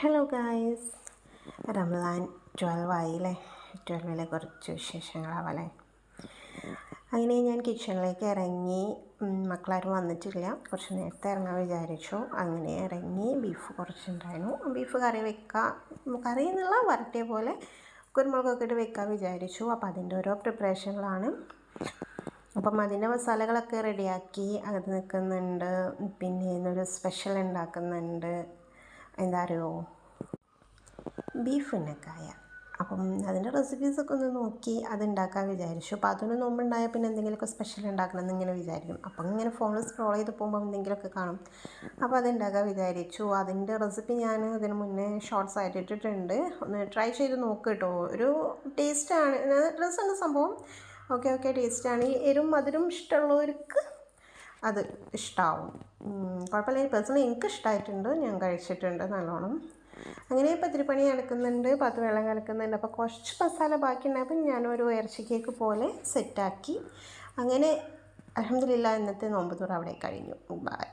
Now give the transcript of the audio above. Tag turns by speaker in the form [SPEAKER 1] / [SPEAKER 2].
[SPEAKER 1] Hello guys, Ramadan 12 ആയില്ലേ. 12 കുറച്ച് വിശേഷങ്ങളാവല്ലേ. അങ്ങനെ ഞാൻ കിച്ചണിലേക്ക് ഇറങ്ങി. മക്കളാരും വന്നിട്ടില്ല, കുറച്ച് നേരത്തെ ഇറങ്ങാൻ വിചാരിച്ചു. അങ്ങനെ ഇറങ്ങി. ബീഫ് കുറച്ചുണ്ടായിരുന്നു. ബീഫ് കറി കറി എന്നുള്ള വരട്ടിയ പോലെ കുരുമുളകൊക്കെ ഇട്ട് വെക്കാൻ വിചാരിച്ചു. അപ്പോൾ അതിൻ്റെ ഓരോ പ്രിപ്പറേഷനിലാണ്. അപ്പം അതിൻ്റെ മസാലകളൊക്കെ റെഡിയാക്കി അത് നിൽക്കുന്നുണ്ട്. പിന്നെ ഇന്നൊരു സ്പെഷ്യൽ ഉണ്ടാക്കുന്നുണ്ട്. എന്താ അറിയോ, ബീഫ് ഉന്നക്കായ. അപ്പം അതിൻ്റെ റെസിപ്പീസൊക്കെ ഒന്ന് നോക്കി അതുണ്ടാക്കാൻ വിചാരിച്ചു. അപ്പോൾ അതിന് മുമ്പുണ്ടായാൽ പിന്നെ എന്തെങ്കിലുമൊക്കെ സ്പെഷ്യൽ ഉണ്ടാക്കണം എന്നിങ്ങനെ വിചാരിക്കും. അപ്പം ഇങ്ങനെ ഫോണിൽ സ്ക്രോൾ ചെയ്ത് പോകുമ്പോൾ എന്തെങ്കിലുമൊക്കെ കാണും. അപ്പോൾ അതുണ്ടാക്കാൻ വിചാരിച്ചു. അതിൻ്റെ റെസിപ്പി ഞാൻ ഇതിന് മുന്നേ ഷോർട്സ് ആയിട്ട് ഇട്ടിട്ടുണ്ട്. ഒന്ന് ട്രൈ ചെയ്ത് നോക്ക് കേട്ടോ. ഒരു ടേസ്റ്റാണ്, രസമുണ്ട് സംഭവം. ഓക്കെ ടേസ്റ്റാണ്. ഈ എരും മധുരം ഇഷ്ടമുള്ളവർക്ക് അത് ഇഷ്ടമാവും. കുഴപ്പമില്ല. പേഴ്സണലി എനിക്ക് ഇഷ്ടമായിട്ടുണ്ട്, ഞാൻ കഴിച്ചിട്ടുണ്ട് നല്ലോണം. അങ്ങനെ പത്തിരിപ്പണി നടക്കുന്നുണ്ട്, വെള്ളം കലക്കുന്നുണ്ട്. അപ്പോൾ കുറച്ച് മസാല ബാക്കിയുണ്ടായപ്പോൾ ഞാനൊരു ഇറച്ചി കേക്ക് പോലെ സെറ്റാക്കി. അങ്ങനെ അൽഹംദുലില്ലാ ഇന്നത്തെ നോമ്പ് തുറ അവിടെ കഴിഞ്ഞു. ബൈ.